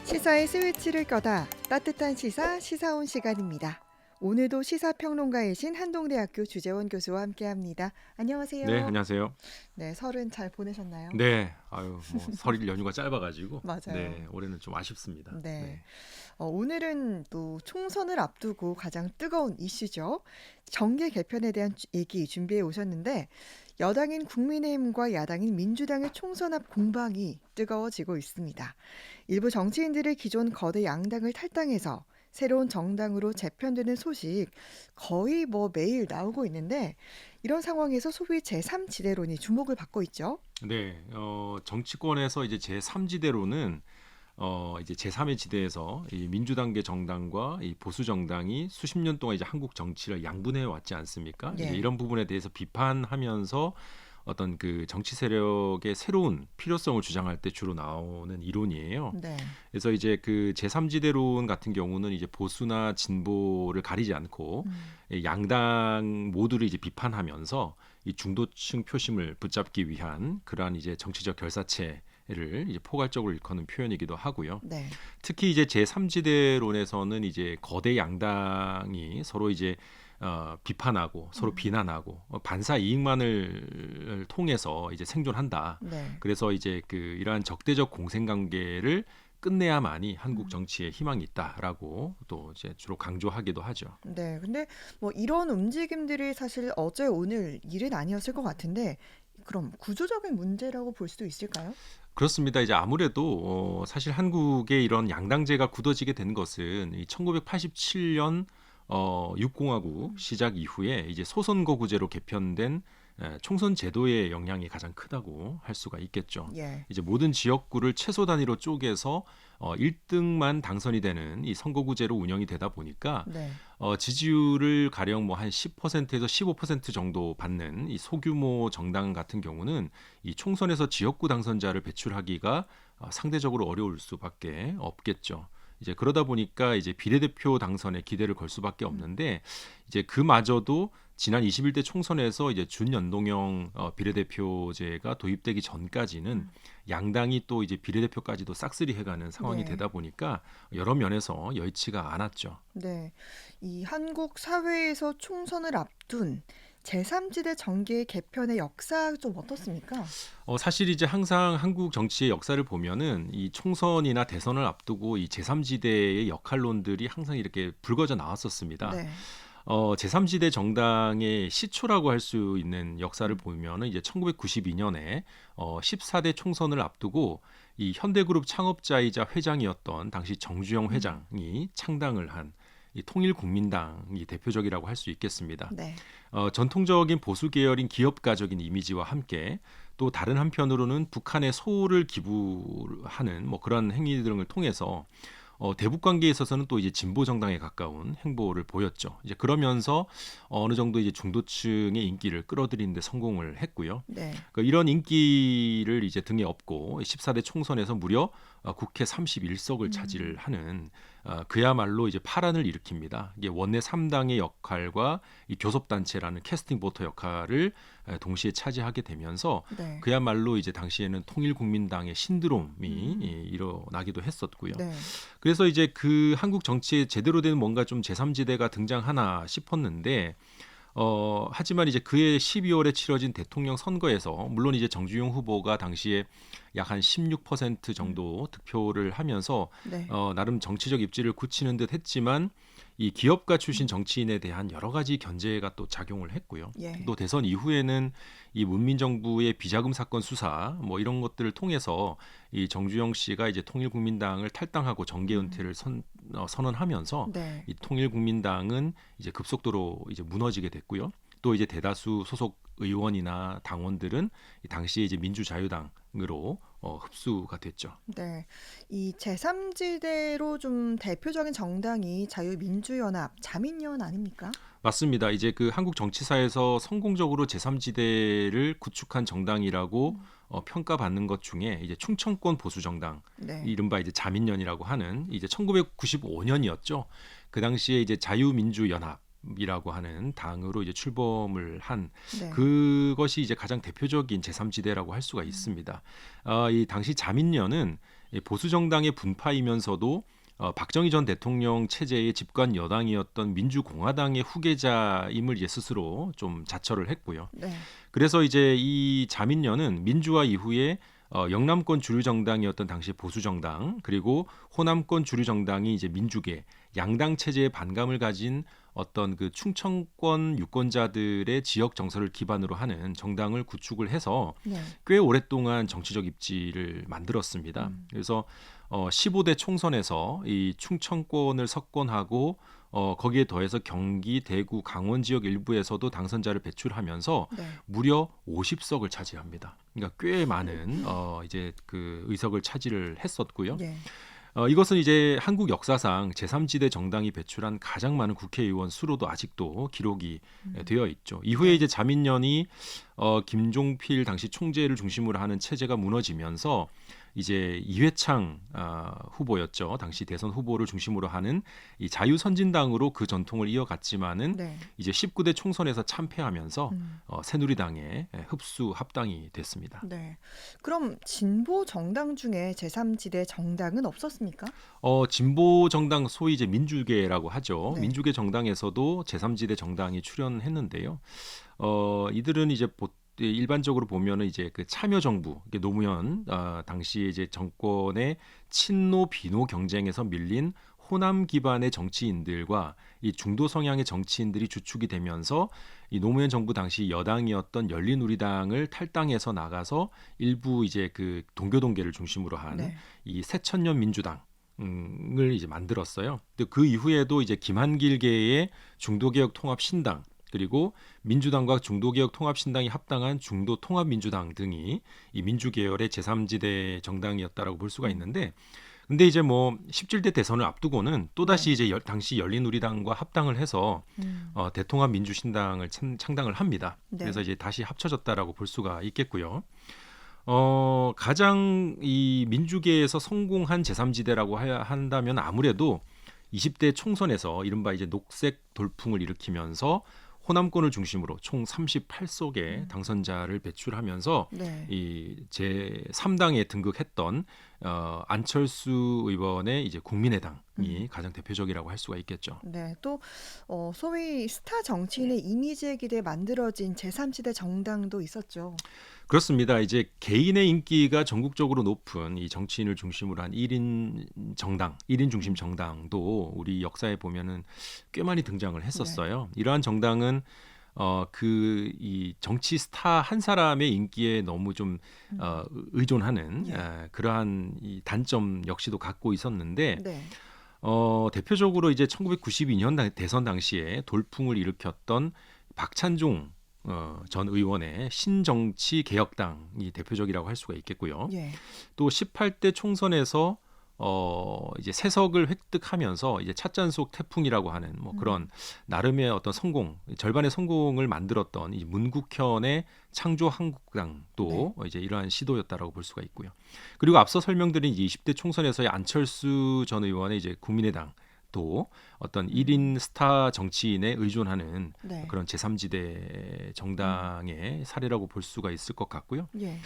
시사의 스위치를 꺼다 따뜻한 시사 시사온 시간입니다. 오늘도 시사평론가이신 한동대학교 주재원 교수와 함께합니다. 네, 안녕하세요. 안녕하세요. 네, 설은 잘 보내셨나요? 네, 아유, 뭐 설 연휴가 짧아가지고, 맞아요. 네, 올해는 좀 아쉽습니다. 네. 네, 오늘은 또 총선을 앞두고 가장 뜨거운 이슈죠. 정계 개편에 대한 얘기 준비해 오셨는데 여당인 국민의힘과 야당인 민주당의 총선 앞 공방이 뜨거워지고 있습니다. 일부 정치인들이 기존 거대 양당을 탈당해서 새로운 정당으로 재편되는 소식 거의 매일 나오고 있는데 이런 상황에서 소위 제3지대론이 주목을 받고 있죠. 네, 정치권에서 이제 제3지대로는 이제 제3의 지대에서 이 민주당계 정당과 이 보수 정당이 수십 년 동안 이제 한국 정치를 양분해 왔지 않습니까? 이제 네. 이런 부분에 대해서 비판하면서 어떤 그 정치 세력의 새로운 필요성을 주장할 때 주로 나오는 이론이에요. 네. 그래서 이제 그 제3지대론 같은 경우는 이제 보수나 진보를 가리지 않고 음. 양당 모두를 이제 비판하면서 이 중도층 표심을 붙잡기 위한 그러한 이제 정치적 결사체를 이제 포괄적으로 일컫는 표현이기도 하고요. 네. 특히 이제 제3지대론에서는 이제 거대 양당이 서로 이제 비판하고 서로 음. 비난하고 반사 이익만을 통해서 이제 생존한다. 네. 그래서 이제 그 이러한 적대적 공생 관계를 끝내야만이 한국 음. 정치에 희망이 있다라고 또 이제 주로 강조하기도 하죠. 네. 근데 이런 움직임들이 사실 어제 오늘 일은 아니었을 것 같은데 그럼 구조적인 문제라고 볼 수도 있을까요? 그렇습니다. 이제 아무래도 사실 한국의 이런 양당제가 굳어지게 된 것은 이 1987년 6공화국 음. 시작 이후에 이제 소선거구제로 개편된 총선 제도의 영향이 가장 크다고 할 수가 있겠죠. 예. 이제 모든 지역구를 최소 단위로 쪼개서 1등만 당선이 되는 이 선거구제로 운영이 되다 보니까 네. 지지율을 가령 뭐 한 10%에서 15% 정도 받는 이 소규모 정당 같은 경우는 이 총선에서 지역구 당선자를 배출하기가 상대적으로 어려울 수밖에 없겠죠. 이제 그러다 보니까 이제 비례대표 당선에 기대를 걸 수밖에 음. 없는데 이제 그마저도 지난 21대 총선에서 이제 준연동형 비례대표제가 도입되기 전까지는 음. 양당이 또 이제 비례대표까지도 싹쓸이 해가는 상황이 네. 되다 보니까 여러 면에서 여의치가 않았죠. 네. 이 한국 사회에서 총선을 앞둔 제3지대 정계 개편의 역사 좀 어떻습니까? 사실 이제 항상 한국 정치의 역사를 보면은 이 총선이나 대선을 앞두고 이 제3지대의 역할론들이 항상 이렇게 불거져 나왔었습니다. 네. 제3지대 정당의 시초라고 할 수 있는 역사를 음. 보면은 이제 1992년에 14대 총선을 앞두고 이 현대그룹 창업자이자 회장이었던 당시 정주영 음. 회장이 창당을 한 이 통일국민당이 대표적이라고 할 수 있겠습니다. 네. 전통적인 보수 계열인 기업가적인 이미지와 함께 또 다른 한편으로는 북한의 소를 기부하는 뭐 그런 행위 등을 통해서 대북 관계에 있어서는 또 이제 진보 정당에 가까운 행보를 보였죠. 이제 그러면서 어느 정도 이제 중도층의 인기를 끌어들이는 데 성공을 했고요. 네. 이런 인기를 이제 등에 업고 14대 총선에서 무려 국회 31석을 차지를 음. 하는 그야말로 이제 파란을 일으킵니다. 이게 원내 3당의 역할과 이 교섭단체라는 캐스팅 보터 역할을 동시에 차지하게 되면서 네. 그야말로 이제 당시에는 통일국민당의 신드롬이 음. 일어나기도 했었고요. 네. 그래서 이제 그 한국 정치에 제대로 된 뭔가 좀 제3지대가 등장하나 싶었는데 하지만 이제 그해 12월에 치러진 대통령 선거에서 물론 이제 정주영 후보가 당시에 약 한 16% 음. 정도 득표를 하면서 네. 나름 정치적 입지를 굳히는 듯 했지만 이 기업가 출신 음. 정치인에 대한 여러 가지 견제가 또 작용을 했고요. 예. 또 대선 이후에는 이 문민정부의 비자금 사건 수사 뭐 이런 것들을 통해서 이 정주영 씨가 이제 통일국민당을 탈당하고 정계 음. 은퇴를 선언하면서 네. 이 통일국민당은 이제 급속도로 이제 무너지게 됐고요. 또 이제 대다수 소속 의원이나 당원들은 이 당시에 이제 민주자유당으로 흡수가 됐죠. 네. 이 제3지대로 좀 대표적인 정당이 자유민주연합, 자민련 아닙니까? 맞습니다. 이제 그 한국 정치사에서 성공적으로 제3지대를 구축한 정당이라고 음. 평가받는 것 중에 이제 충청권 보수 정당, 네. 이른바 이제 자민련이라고 하는 이제 1995년이었죠. 그 당시에 이제 자유민주연합 이라고 하는 당으로 이제 출범을 한 네. 그것이 이제 가장 대표적인 제3지대라고 할 수가 음. 있습니다. 이 당시 자민련은 보수 정당의 분파이면서도 박정희 전 대통령 체제의 집권 여당이었던 민주공화당의 후계자임을 이제 스스로 좀 자처를 했고요. 네. 그래서 이제 이 자민련은 민주화 이후에 영남권 주류 정당이었던 당시 보수 정당 그리고 호남권 주류 정당이 이제 민주계 양당 체제에 반감을 가진 어떤 그 충청권 유권자들의 지역 정서를 기반으로 하는 정당을 구축을 해서 네. 꽤 오랫동안 정치적 입지를 만들었습니다. 그래서 15대 총선에서 이 충청권을 석권하고 거기에 더해서 경기, 대구, 강원 지역 일부에서도 당선자를 배출하면서 네. 무려 50석을 차지합니다. 그러니까 꽤 많은 이제 그 의석을 차지를 했었고요. 네. 이것은 이제 한국 역사상 제3지대 정당이 배출한 가장 많은 국회의원 수로도 아직도 기록이 되어 있죠. 이후에 네. 이제 자민련이 김종필 당시 총재를 중심으로 하는 체제가 무너지면서 이제 이회창 후보였죠. 당시 대선 후보를 중심으로 하는 이 자유선진당으로 그 전통을 이어갔지만은 네. 이제 19대 총선에서 참패하면서 음. 새누리당에 흡수 합당이 됐습니다. 네. 그럼 진보 정당 중에 제3지대 정당은 없었습니까? 진보 정당 소위 이제 민주계라고 하죠. 네. 민주계 정당에서도 제3지대 정당이 출연했는데요. 이들은 이제 일반적으로 보면은 이제 그 참여정부 노무현 당시 이제 정권의 친노 비노 경쟁에서 밀린 호남 기반의 정치인들과 이 중도 성향의 정치인들이 주축이 되면서 이 노무현 정부 당시 여당이었던 열린우리당을 탈당해서 나가서 일부 이제 그 동교동계를 중심으로 한 네. 이 새천년 민주당 을 이제 만들었어요. 근데 그 이후에도 이제 김한길계의 중도개혁 통합 신당 그리고 민주당과 중도개혁 통합 신당이 합당한 중도 통합 민주당 등이 이 민주계열의 제3지대 정당이었다라고 볼 수가 있는데 근데 이제 뭐 17대 대선을 앞두고는 또다시 네. 이제 당시 열린우리당과 합당을 해서 대통합 민주신당을 창당을 합니다. 네. 그래서 이제 다시 합쳐졌다라고 볼 수가 있겠고요. 가장 이 민주계에서 성공한 제3지대라고 한다면 아무래도 20대 총선에서 이른바 이제 녹색 돌풍을 일으키면서 호남권을 중심으로 총 38석의 당선자를 배출하면서 네. 이 제3당에 등극했던 안철수 의원의 이제 국민의당이 가장 대표적이라고 할 수가 있겠죠. 네. 또 소위 스타 정치인의 이미지에 기대 만들어진 제3지대 정당도 있었죠. 그렇습니다. 이제 개인의 인기가 전국적으로 높은 이 정치인을 중심으로 한 1인 정당, 1인 중심 정당도 우리 역사에 보면은 꽤 많이 등장을 했었어요. 이러한 정당은 그 이 정치 스타 한 사람의 인기에 너무 좀 의존하는 예. 그러한 이 단점 역시도 갖고 있었는데 네. 대표적으로 이제 1992년 대선 당시에 돌풍을 일으켰던 박찬종 전 의원의 신정치 개혁당이 대표적이라고 할 수가 있겠고요. 예. 또 18대 총선에서 이제 세석을 획득하면서 이제 찻잔속 태풍이라고 하는 뭐 그런 나름의 어떤 성공, 절반의 성공을 만들었던 이 문국현의 창조 한국당도 이제 이러한 시도였다라고 볼 수가 있고요. 그리고 앞서 설명드린 20대 총선에서의 안철수 전 의원의 이제 국민의당 또 어떤 1인 스타 정치인에 의존하는 네. 그런 제3지대 정당의 사례라고 볼 수가 있을 것 같고요. 예.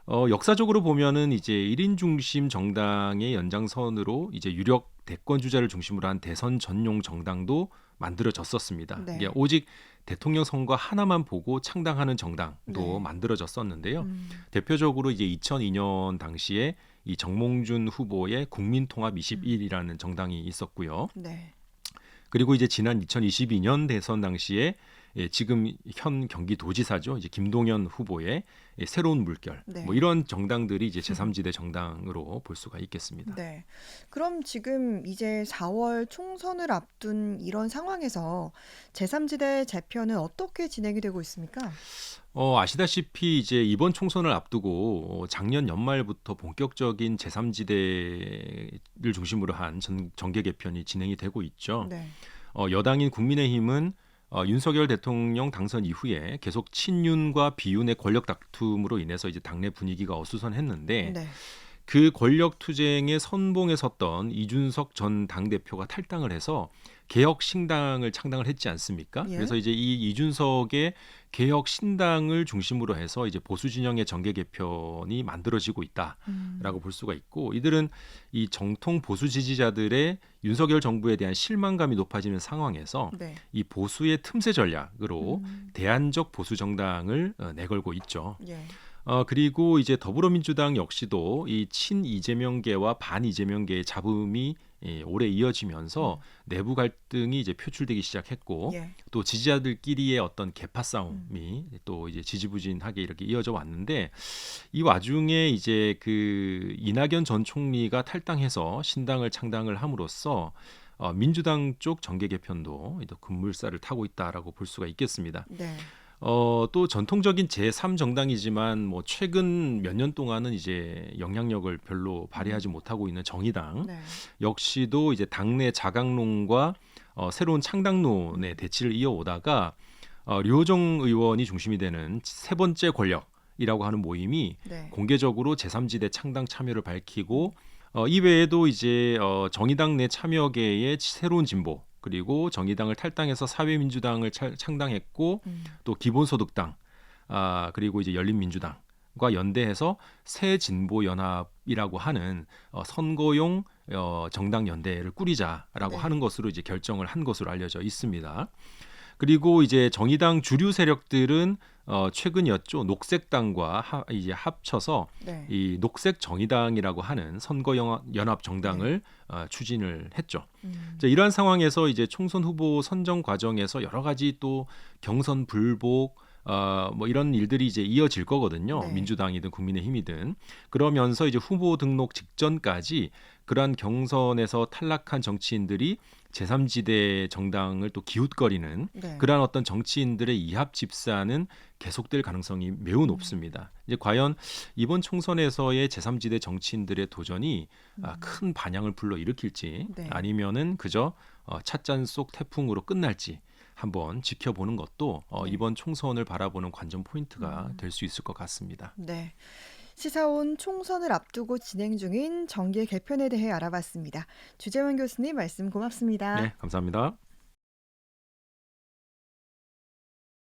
역사적으로 보면은 이제 1인 중심 정당의 연장선으로 이제 유력 대권 주자를 중심으로 한 대선 전용 정당도 만들어졌었습니다. 네. 이게 오직 대통령 선거 하나만 보고 창당하는 정당도 네. 만들어졌었는데요. 대표적으로 이제 2002년 당시에 이 정몽준 후보의 국민통합 21이라는 정당이 있었고요. 네. 그리고 이제 지난 2022년 대선 당시에 지금 현 경기도지사죠. 이제 김동연 후보의 새로운 물결. 네. 뭐 이런 정당들이 이제 제3지대 정당으로 볼 수가 있겠습니다. 네. 그럼 지금 이제 4월 총선을 앞둔 이런 상황에서 제3지대 재편은 어떻게 진행이 되고 있습니까? 아시다시피 이제 이번 총선을 앞두고 작년 연말부터 본격적인 제3지대를 중심으로 한 정계 개편이 진행이 되고 있죠. 네. 여당인 국민의힘은 윤석열 대통령 당선 이후에 계속 친윤과 비윤의 권력 다툼으로 인해서 이제 당내 분위기가 어수선했는데 네. 그 권력 투쟁의 선봉에 섰던 이준석 전 당대표가 탈당을 해서 개혁 신당을 창당을 했지 않습니까? 예. 그래서 이제 이 이준석의 개혁 신당을 중심으로 해서 이제 보수 진영의 정계 개편이 만들어지고 있다라고 볼 수가 있고, 이들은 이 정통 보수 지지자들의 윤석열 정부에 대한 실망감이 높아지는 상황에서 네. 이 보수의 틈새 전략으로 음. 대안적 보수 정당을 내걸고 있죠. 예. 그리고 이제 더불어민주당 역시도 이 친 이재명계와 반 이재명계의 잡음이 오래 이어지면서 내부 갈등이 이제 표출되기 시작했고, 예. 또 지지자들끼리의 어떤 계파 싸움이 또 이제 지지부진하게 이렇게 이어져 왔는데, 이 와중에 이제 그 이낙연 전 총리가 탈당해서 신당을 창당을 함으로써 민주당 쪽 정계 개편도 또 급물살을 타고 있다라고 볼 수가 있겠습니다. 네. 또 전통적인 제3정당이지만 뭐 최근 몇 년 동안은 이제 영향력을 별로 발휘하지 못하고 있는 정의당 네. 역시도 이제 당내 자강론과 새로운 창당론의 대치를 이어오다가 류호정 의원이 중심이 되는 세 번째 권력이라고 하는 모임이 네. 공개적으로 제3지대 창당 참여를 밝히고, 이외에도 이제 정의당 내 참여계의 새로운 진보, 그리고 정의당을 탈당해서 사회민주당을 창당했고, 또 기본소득당, 그리고 이제 열린민주당과 연대해서 새진보연합이라고 하는 선거용 정당 연대를 꾸리자라고 네. 하는 것으로 이제 결정을 한 것으로 알려져 있습니다. 그리고 이제 정의당 주류 세력들은 최근이었죠. 녹색당과 이제 합쳐서 네. 이 녹색 정의당이라고 하는 선거 연합 정당을 추진을 했죠. 자, 이러한 상황에서 이제 총선 후보 선정 과정에서 여러 가지 또 경선 불복 뭐 이런 일들이 이제 이어질 거거든요. 네. 민주당이든 국민의힘이든. 그러면서 이제 후보 등록 직전까지 그러한 경선에서 탈락한 정치인들이 제3지대 정당을 또 기웃거리는 네. 그러한 어떤 정치인들의 이합 집산은 계속될 가능성이 매우 높습니다. 이제 과연 이번 총선에서의 제3지대 정치인들의 도전이 큰 반향을 불러일으킬지 네. 아니면은 그저 찻잔 속 태풍으로 끝날지 한번 지켜보는 것도 네. 이번 총선을 바라보는 관전 포인트가 될 수 있을 것 같습니다. 네. 시사온 총선을 앞두고 진행 중인 정계 개편에 대해 알아봤습니다. 주재원 교수님 말씀 고맙습니다. 네, 감사합니다.